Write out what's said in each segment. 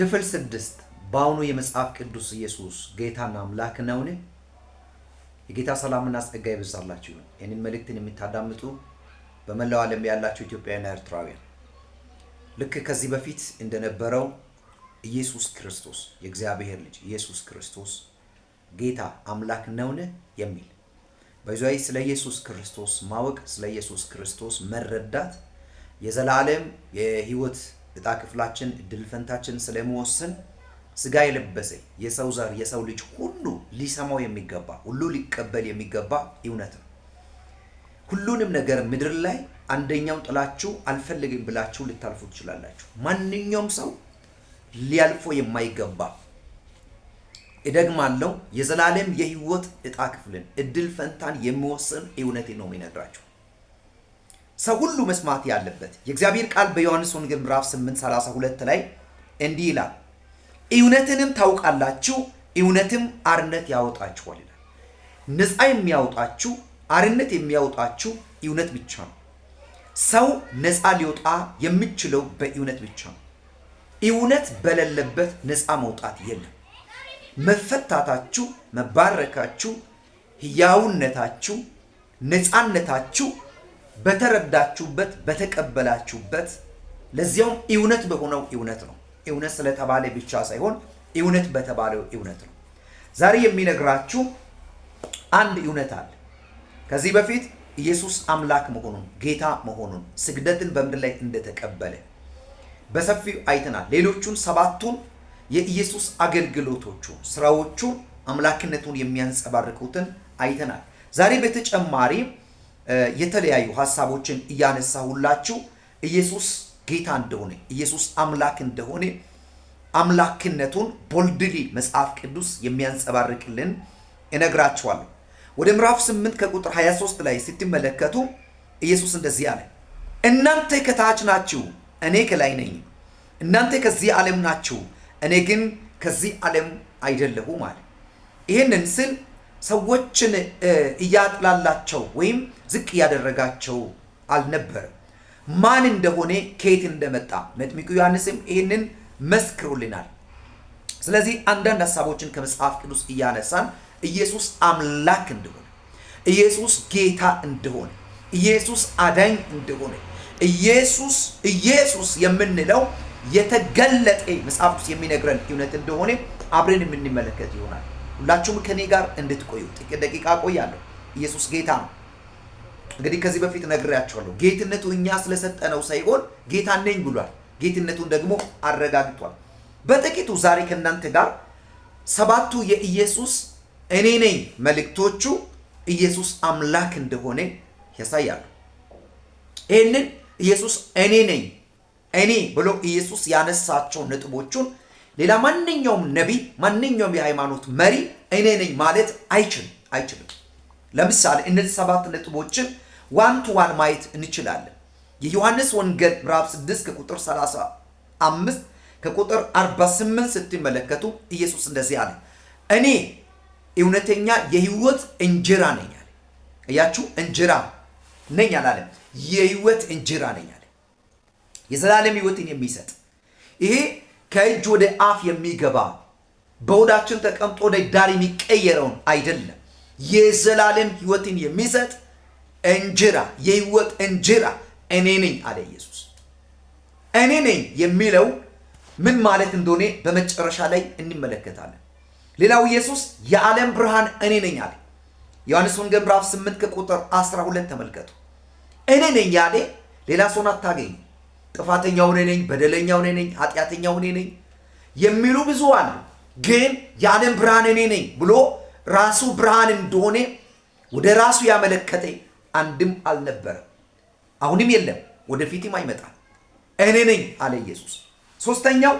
ክፍል 6 በአሁኑ የመጽሐፍ ቅዱስ ኢየሱስ ጌታና አምላክ ነውን? የጌታ ሰላምና ጸጋ ይብዛላችሁ። ይህንን መልእክትን የምታዳምጡ በመላው ዓለም ያላችሁ ኢትዮጵያውያንና ኤርትራውያን ልክ ከዚህ በፊት እንደነበረው ኢየሱስ ክርስቶስ የእግዚአብሔር ልጅ ኢየሱስ ክርስቶስ ጌታ አምላክ ነውን የሚል በዚያው ስለ ኢየሱስ ክርስቶስ ማወቅ ስለ ኢየሱስ ክርስቶስ መረዳት የዘላለም የሕይወት ዕጣ ክፍላችን እድል ፈንታችን ስለሚወስን ስጋ የለበሰ የሰው ዘር የሰው ልጅ ሁሉ ሊሰማው የሚገባ ሁሉ ሊቀበል የሚገባ እውነት ነው። ሁሉንም ነገር ምድር ላይ አንደኛውን ጥላችሁ አልፈልግም ብላችሁ ልታልፉ ትችላላችሁ። ማንኛውም ሰው ሊያልፎ የማይገባ እደግማለሁ የዘላለም የሕይወት ዕጣ ክፍልን እድል ፈንታን የሚወስን እውነት ነው የሚነግራችሁ። ሰው ሁሉ መስማት ያለበት የእግዚአብሔር ቃል በዮሐንስ ወንጌል ምዕራፍ 8:32 ላይ እንዲህ ይላል፣ እውነትንም ታውቃላችሁ እውነትም አርነት ያወጣችኋል ይላል። ነፃ የሚያወጣችሁ አርነት የሚያወጣችሁ እውነት ብቻ ነው። ሰው ነፃ ሊወጣ የሚችለው በእውነት ብቻ ነው። እውነት በሌለበት ነፃ መውጣት የለም። መፈታታችሁ፣ መባረካችሁ፣ ሕያውነታችሁ፣ ነፃነታችሁ በተረዳችሁበት በተቀበላችሁበት ለዚያውም እውነት በሆነው እውነት ነው። እውነት ስለተባለ ብቻ ሳይሆን እውነት በተባለው እውነት ነው። ዛሬ የሚነግራችሁ አንድ እውነት አለ። ከዚህ በፊት ኢየሱስ አምላክ መሆኑን ጌታ መሆኑን ስግደትን በምድር ላይ እንደተቀበለ በሰፊው አይተናል። ሌሎቹን ሰባቱን የኢየሱስ አገልግሎቶቹ ስራዎቹ አምላክነቱን የሚያንጸባርቁትን አይተናል። ዛሬ በተጨማሪ የተለያዩ ሐሳቦችን እያነሳሁላችሁ ኢየሱስ ጌታ እንደሆነ ኢየሱስ አምላክ እንደሆነ አምላክነቱን ቦልድሊ መጽሐፍ ቅዱስ የሚያንጸባርቅልን እነግራችኋለሁ። ወደ ምዕራፍ 8 ከቁጥር 23 ላይ ስትመለከቱ ኢየሱስ እንደዚህ አለ፣ እናንተ ከታች ናችሁ እኔ ከላይ ነኝ። እናንተ ከዚህ ዓለም ናችሁ እኔ ግን ከዚህ ዓለም አይደለሁም አለ። ይህንን ስል ሰዎችን እያጥላላቸው ወይም ዝቅ እያደረጋቸው አልነበረም። ማን እንደሆነ ከየት እንደመጣ መጥምቁ ዮሐንስም ይህንን መስክሮልናል። ስለዚህ አንዳንድ ሐሳቦችን ከመጽሐፍ ቅዱስ እያነሳን ኢየሱስ አምላክ እንደሆነ፣ ኢየሱስ ጌታ እንደሆነ፣ ኢየሱስ አዳኝ እንደሆነ፣ ኢየሱስ የምንለው የተገለጠ መጽሐፍ ቅዱስ የሚነግረን እውነት እንደሆነ አብረን የምንመለከት ይሆናል። ሁላችሁም ከኔ ጋር እንድትቆዩ ጥቂት ደቂቃ ቆያለሁ። ኢየሱስ ጌታ ነው። እንግዲህ ከዚህ በፊት ነግሬያችኋለሁ። ጌትነቱ እኛ ስለሰጠነው ሳይሆን ጌታ ነኝ ብሏል። ጌትነቱን ደግሞ አረጋግጧል። በጥቂቱ ዛሬ ከእናንተ ጋር ሰባቱ የኢየሱስ እኔ ነኝ መልእክቶቹ ኢየሱስ አምላክ እንደሆነ ያሳያሉ። ይህንን ኢየሱስ እኔ ነኝ እኔ ብሎ ኢየሱስ ያነሳቸው ነጥቦቹን ሌላ ማንኛውም ነቢይ ማንኛውም የሃይማኖት መሪ እኔ ነኝ ማለት አይችልም። ለምሳሌ እነዚህ ሰባት ነጥቦችን ዋን ቱ ዋን ማየት እንችላለን። የዮሐንስ ወንጌል ምዕራፍ 6 ከቁጥር 35 ከቁጥር 48 ስትመለከቱ ኢየሱስ እንደዚህ አለ፣ እኔ እውነተኛ የሕይወት እንጀራ ነኝ አለ። እያችሁ እንጀራ ነኝ አላለም፣ የሕይወት እንጀራ ነኝ አለ። የዘላለም ሕይወትን የሚሰጥ ይሄ ከእጅ ወደ አፍ የሚገባ በሆዳችን ተቀምጦ ወደ ዳር የሚቀየረውን አይደለም። የዘላለም ሕይወትን የሚሰጥ እንጀራ የሕይወት እንጀራ እኔ ነኝ አለ ኢየሱስ። እኔ ነኝ የሚለው ምን ማለት እንደሆነ በመጨረሻ ላይ እንመለከታለን። ሌላው ኢየሱስ የዓለም ብርሃን እኔ ነኝ አለ። ዮሐንስ ወንጌል ምዕራፍ 8 ከቁጥር 12 ተመልከቱ። እኔ ነኝ ያለ ሌላ ሰውን አታገኙ። ጥፋተኛው እኔ ነኝ፣ በደለኛው እኔ ነኝ፣ ኃጢአተኛው እኔ ነኝ የሚሉ ብዙ አሉ። ግን የዓለም ብርሃን እኔ ነኝ ብሎ ራሱ ብርሃን እንደሆነ ወደ ራሱ ያመለከተ አንድም አልነበረም። አሁንም የለም፣ ወደፊትም አይመጣም። እኔ ነኝ አለ ኢየሱስ። ሶስተኛው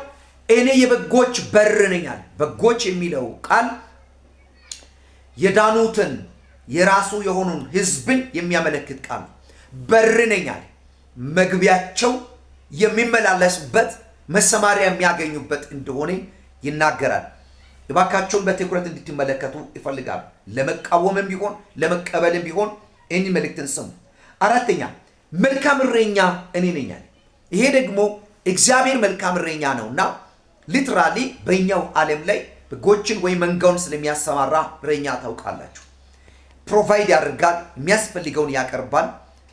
እኔ የበጎች በር ነኝ አለ። በጎች የሚለው ቃል የዳኑትን የራሱ የሆኑን ሕዝብን የሚያመለክት ቃል በር ነኝ አለ። መግቢያቸው የሚመላለሱበት መሰማሪያ የሚያገኙበት እንደሆነ ይናገራል። እባካቸውን በትኩረት እንድትመለከቱ ይፈልጋሉ። ለመቃወምም ቢሆን ለመቀበልም ቢሆን እኔ መልእክትን ስሙ። አራተኛ መልካም እረኛ እኔ ነኝ አለ። ይሄ ደግሞ እግዚአብሔር መልካም እረኛ ነውና ሊትራሊ በእኛው ዓለም ላይ በጎችን ወይ መንጋውን ስለሚያሰማራ እረኛ ታውቃላችሁ። ፕሮቫይድ ያደርጋል፣ የሚያስፈልገውን ያቀርባል፣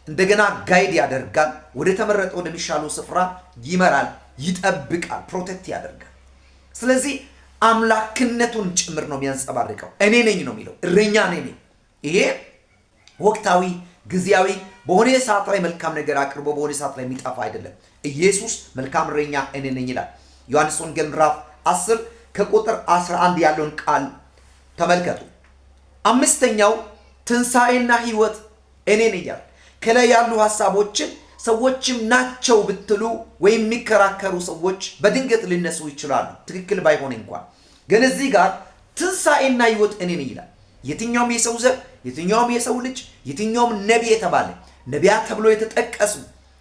እንደገና ጋይድ ያደርጋል፣ ወደ ተመረጠው ወደሚሻለው ስፍራ ይመራል፣ ይጠብቃል፣ ፕሮቴክት ያደርጋል። ስለዚህ አምላክነቱን ጭምር ነው የሚያንጸባርቀው። እኔ ነኝ ነው የሚለው፣ እረኛ ነኝ። ይሄ ወቅታዊ ጊዜያዊ በሆነ ሰዓት ላይ መልካም ነገር አቅርቦ በሆነ ሰዓት ላይ የሚጠፋ አይደለም። ኢየሱስ መልካም እረኛ እኔ ነኝ ይላል። ዮሐንስ ወንጌል ምዕራፍ 10 ከቁጥር 11 ያለውን ቃል ተመልከቱ። አምስተኛው ትንሣኤና ሕይወት እኔ ነኝ ይላል። ከላይ ያሉ ሐሳቦችን ሰዎችም ናቸው ብትሉ ወይም የሚከራከሩ ሰዎች በድንገት ሊነሱ ይችላሉ፣ ትክክል ባይሆን እንኳን። ግን እዚህ ጋር ትንሣኤና ሕይወት እኔ ነኝ ይላል። የትኛውም የሰው ዘር፣ የትኛውም የሰው ልጅ፣ የትኛውም ነቢይ የተባለ ነቢያት ተብሎ የተጠቀሱ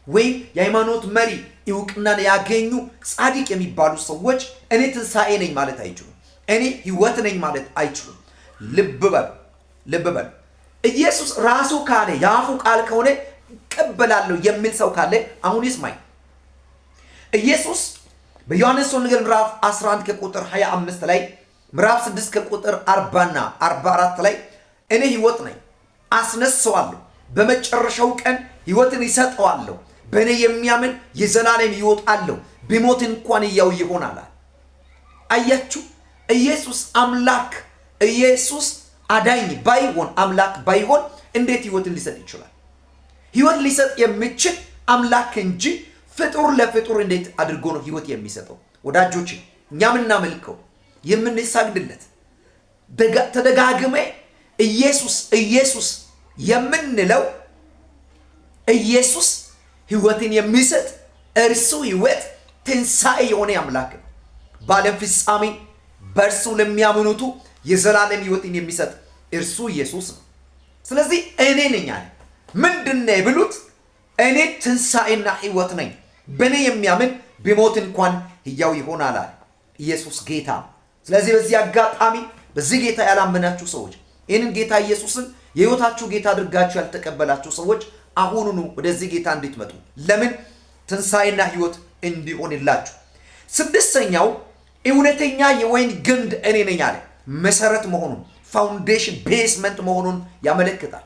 ወይም የሃይማኖት መሪ እውቅናን ያገኙ ጻድቅ የሚባሉ ሰዎች እኔ ትንሣኤ ነኝ ማለት አይችሉም። እኔ ሕይወት ነኝ ማለት አይችሉም። ልብ በል። ኢየሱስ ራሱ ካለ የአፉ ቃል ከሆነ እቀበላለሁ የሚል ሰው ካለ አሁን ይስማኝ። ኢየሱስ በዮሐንስ ወንጌል ምዕራፍ 11 ከቁጥር 25 ላይ ምዕራፍ 6 ከቁጥር 40ና 44 ላይ እኔ ሕይወት ነኝ፣ አስነሳዋለሁ፣ በመጨረሻው ቀን ሕይወትን ይሰጠዋለሁ፣ በእኔ የሚያምን የዘላለም ሕይወት አለው፣ ቢሞት እንኳን ሕያው ይሆናል። አያችሁ፣ ኢየሱስ አምላክ፣ ኢየሱስ አዳኝ ባይሆን አምላክ ባይሆን እንዴት ሕይወትን ሊሰጥ ይችላል? ሕይወት ሊሰጥ የሚችል አምላክ እንጂ ፍጡር ለፍጡር እንዴት አድርጎ ነው ሕይወት የሚሰጠው? ወዳጆች፣ እኛ የምናመልከው የምንሰግድለት ተደጋግሜ ኢየሱስ የምንለው ኢየሱስ ሕይወትን የሚሰጥ እርሱ ሕይወት ትንሣኤ የሆነ አምላክ ነው። በዓለም ፍጻሜ በእርሱ ለሚያምኑቱ የዘላለም ሕይወትን የሚሰጥ እርሱ ኢየሱስ ነው። ስለዚህ እኔ ነኝ አለ። ምንድን ነህ ብሉት፣ እኔ ትንሣኤና ሕይወት ነኝ፣ በእኔ የሚያምን ቢሞት እንኳን ሕያው ይሆናል አለ። ኢየሱስ ጌታ። ስለዚህ በዚህ አጋጣሚ በዚህ ጌታ ያላመናችሁ ሰዎች፣ ይህንን ጌታ ኢየሱስን የሕይወታችሁ ጌታ አድርጋችሁ ያልተቀበላችሁ ሰዎች አሁኑኑ ወደዚህ ጌታ እንድትመጡ፣ ለምን? ትንሣኤና ሕይወት እንዲሆንላችሁ። ስድስተኛው እውነተኛ የወይን ግንድ እኔ ነኝ አለ። መሰረት መሆኑን ፋውንዴሽን ቤስመንት መሆኑን ያመለክታል።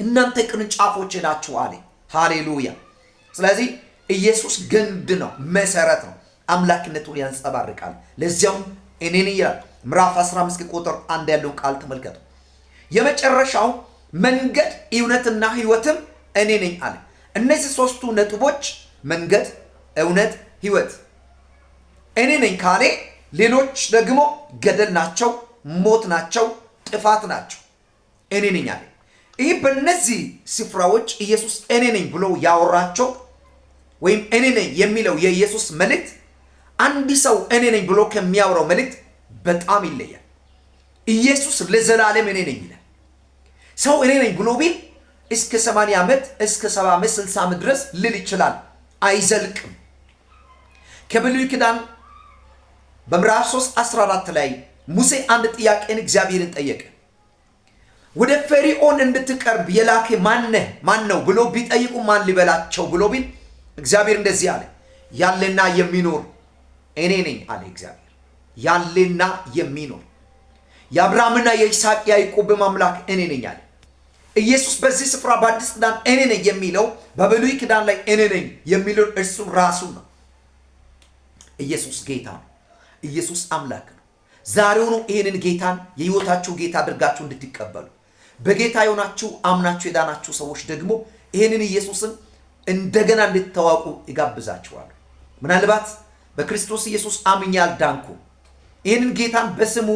እናንተ ቅርንጫፎች ናችሁ አለ። ሃሌሉያ። ስለዚህ ኢየሱስ ግንድ ነው፣ መሰረት ነው፣ አምላክነቱን ያንጸባርቃል። ለዚያም እኔ ነኝ ይላል። ምዕራፍ 15 ቁጥር 1 ያለውን ቃል ተመልከቱ። የመጨረሻው መንገድ እውነትና ሕይወትም እኔ ነኝ አለ። እነዚህ ሶስቱ ነጥቦች መንገድ፣ እውነት፣ ሕይወት እኔ ነኝ ካለ ሌሎች ደግሞ ገደል ናቸው፣ ሞት ናቸው፣ ጥፋት ናቸው። እኔ ነኝ አለ። ይህ በእነዚህ ስፍራዎች ኢየሱስ እኔ ነኝ ብሎ ያወራቸው ወይም እኔ ነኝ የሚለው የኢየሱስ መልእክት አንድ ሰው እኔ ነኝ ብሎ ከሚያወራው መልእክት በጣም ይለያል። ኢየሱስ ለዘላለም እኔ ነኝ ይላል። ሰው እኔ ነኝ ብሎ ቢል እስከ 80 ዓመት እስከ 70 ዓመት 60 ዓመት ድረስ ልል ይችላል፣ አይዘልቅም። ከብሉይ ኪዳን በምዕራፍ 3:14 ላይ ሙሴ አንድ ጥያቄን እግዚአብሔርን ጠየቀ። ወደ ፈርዖን እንድትቀርብ የላከ ማን ነው ብሎ ቢጠይቁ ማን ሊበላቸው ብሎ ቢል እግዚአብሔር እንደዚህ አለ፣ ያለና የሚኖር እኔ ነኝ አለ እግዚአብሔር። ያለና የሚኖር የአብርሃምና የይስሐቅ ያዕቆብም አምላክ እኔ ነኝ አለ። ኢየሱስ በዚህ ስፍራ በአዲስ ኪዳን እኔ ነኝ የሚለው በብሉይ ኪዳን ላይ እኔ ነኝ የሚለው እርሱ ራሱ ነው። ኢየሱስ ጌታ ነው። ኢየሱስ አምላክ ነው። ዛሬውኑ ይህንን ጌታን የሕይወታችሁ ጌታ አድርጋችሁ እንድትቀበሉ በጌታ የሆናችሁ አምናችሁ የዳናችሁ ሰዎች ደግሞ ይህንን ኢየሱስን እንደገና እንድትተዋወቁ ይጋብዛችኋል። ምናልባት በክርስቶስ ኢየሱስ አምኜ አልዳንኩም፣ ይህንን ጌታን በስሙ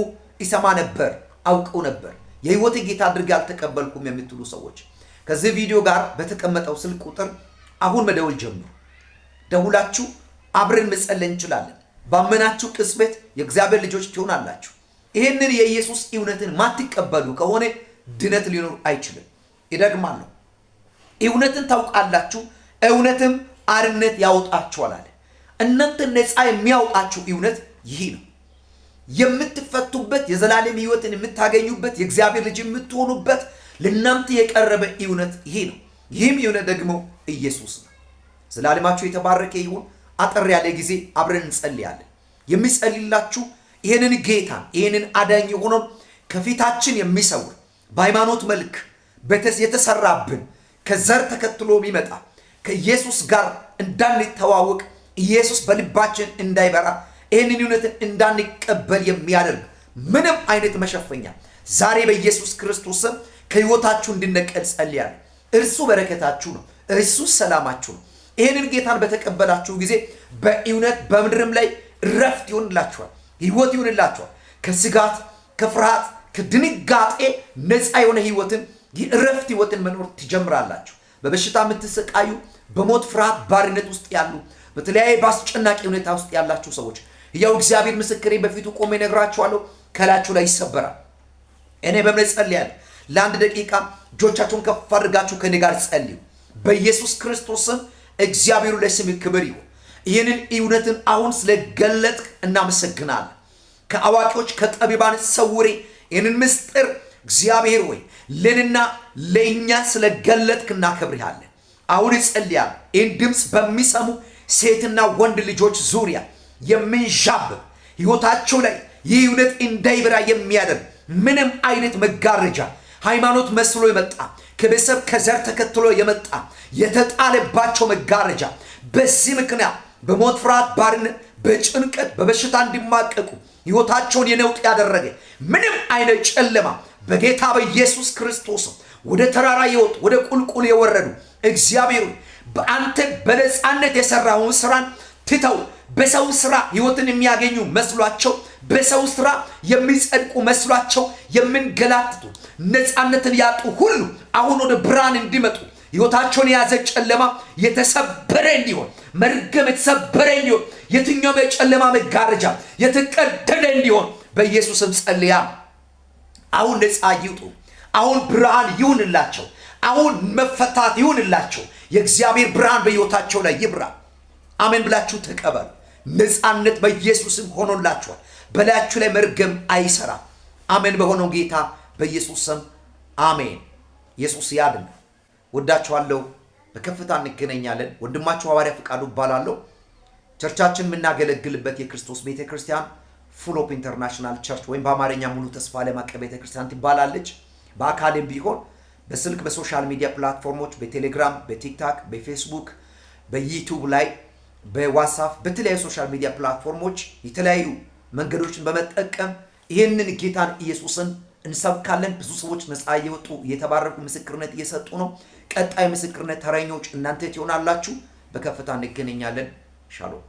ይሰማ ነበር፣ አውቀው ነበር፣ የሕይወቴ ጌታ አድርጌ አልተቀበልኩም የምትሉ ሰዎች ከዚህ ቪዲዮ ጋር በተቀመጠው ስልክ ቁጥር አሁን መደወል ጀምሩ። ደውላችሁ አብረን መጸለይ እንችላለን። ባመናችሁ ቅጽበት የእግዚአብሔር ልጆች ትሆናላችሁ። ይህንን የኢየሱስ እውነትን ማትቀበሉ ከሆነ ድነት ሊኖር አይችልም። ይደግማለሁ። እውነትን ታውቃላችሁ፣ እውነትም አርነት ያወጣችኋል አለ። እናንተ ነፃ የሚያወጣችሁ እውነት ይህ ነው። የምትፈቱበት፣ የዘላለም ሕይወትን የምታገኙበት፣ የእግዚአብሔር ልጅ የምትሆኑበት ለእናንተ የቀረበ እውነት ይሄ ነው። ይህም እውነት ደግሞ ኢየሱስ ነው። ዘላለማችሁ የተባረከ ይሁን። አጠር ያለ ጊዜ አብረን እንጸልያለን። የሚጸልይላችሁ ይሄንን ጌታን ይሄንን አዳኝ የሆነውን ከፊታችን የሚሰውር በሃይማኖት መልክ የተሰራብን ከዘር ተከትሎ የሚመጣ ከኢየሱስ ጋር እንዳንተዋወቅ ኢየሱስ በልባችን እንዳይበራ ይህንን እውነትን እንዳንቀበል የሚያደርግ ምንም አይነት መሸፈኛ ዛሬ በኢየሱስ ክርስቶስ ስም ከሕይወታችሁ እንዲነቀል ጸልያለሁ። እርሱ በረከታችሁ ነው። እርሱ ሰላማችሁ ነው። ይህንን ጌታን በተቀበላችሁ ጊዜ በእውነት በምድርም ላይ ረፍት ይሆንላችኋል፣ ሕይወት ይሆንላችኋል። ከስጋት ከፍርሃት ከድንጋጤ ነፃ የሆነ ሕይወትን የእረፍት ሕይወትን መኖር ትጀምራላችሁ። በበሽታ የምትሰቃዩ በሞት ፍርሃት ባርነት ውስጥ ያሉ በተለያየ በአስጨናቂ ሁኔታ ውስጥ ያላችሁ ሰዎች ያው እግዚአብሔር ምስክሬ በፊቱ ቆሜ ነግራችኋለሁ፣ ከላችሁ ላይ ይሰበራል። እኔ በእምነት ጸልያለሁ። ለአንድ ደቂቃ እጆቻችሁን ከፍ አድርጋችሁ ከኔ ጋር ጸልዩ። በኢየሱስ ክርስቶስ ስም እግዚአብሔሩ ለስም ክብር ይሁን። ይህንን እውነትን አሁን ስለገለጥክ እናመሰግናለን። ከአዋቂዎች ከጠቢባን ሰውሬ ይህንን ምስጢር እግዚአብሔር ወይ ለንና ለእኛ ስለገለጥክ እናከብርሃለን። አሁን እጸልያለሁ ይህን ድምፅ በሚሰሙ ሴትና ወንድ ልጆች ዙሪያ የምንዣብብ ሕይወታቸው ላይ ይህ እውነት እንዳይበራ የሚያደርግ ምንም አይነት መጋረጃ ሃይማኖት መስሎ የመጣ ከቤተሰብ ከዘር ተከትሎ የመጣ የተጣለባቸው መጋረጃ በዚህ ምክንያት በሞት ፍርሃት ባርነት በጭንቀት በበሽታ እንዲማቀቁ ሕይወታቸውን የነውጥ ያደረገ ምንም አይነት ጨለማ በጌታ በኢየሱስ ክርስቶስ ወደ ተራራ የወጡ ወደ ቁልቁል የወረዱ እግዚአብሔር በአንተ በነፃነት የሰራውን ስራን ትተው በሰው ስራ ሕይወትን የሚያገኙ መስሏቸው በሰው ስራ የሚጸድቁ መስሏቸው የምንገላትቱ ነፃነትን ያጡ ሁሉ አሁን ወደ ብርሃን እንዲመጡ ሕይወታቸውን የያዘ ጨለማ የተሰበረ እንዲሆን መርገም የተሰበረ እንዲሆን የትኛውም የጨለማ መጋረጃ የተቀደደ እንዲሆን በኢየሱስም ጸልያ አሁን ነፃ ይውጡ። አሁን ብርሃን ይሁንላቸው። አሁን መፈታት ይሁንላቸው። የእግዚአብሔር ብርሃን በሕይወታቸው ላይ ይብራ። አሜን ብላችሁ ተቀበሉ። ነፃነት በኢየሱስም ሆኖላችኋል። በላያችሁ ላይ መርገም አይሰራም። አሜን በሆነው ጌታ በኢየሱስ ስም አሜን። ኢየሱስ ያድን። ወዳችኋለሁ። በከፍታ እንገናኛለን። ወንድማችሁ ሐዋርያ ፍቃዱ እባላለሁ። ቸርቻችን የምናገለግልበት የክርስቶስ ቤተክርስቲያን ፉል ኦፍ ኢንተርናሽናል ቸርች ወይም በአማርኛ ሙሉ ተስፋ ዓለም አቀፍ ቤተክርስቲያን ትባላለች። በአካልም ቢሆን በስልክ በሶሻል ሚዲያ ፕላትፎርሞች በቴሌግራም፣ በቲክታክ፣ በፌስቡክ፣ በዩቲዩብ ላይ በዋትስአፕ በተለያዩ ሶሻል ሚዲያ ፕላትፎርሞች የተለያዩ መንገዶችን በመጠቀም ይህንን ጌታን ኢየሱስን እንሰብካለን። ብዙ ሰዎች ነፃ እየወጡ እየተባረኩ ምስክርነት እየሰጡ ነው። ቀጣይ ምስክርነት ተረኞች እናንተ ትሆናላችሁ። በከፍታ እንገናኛለን። ሻሎም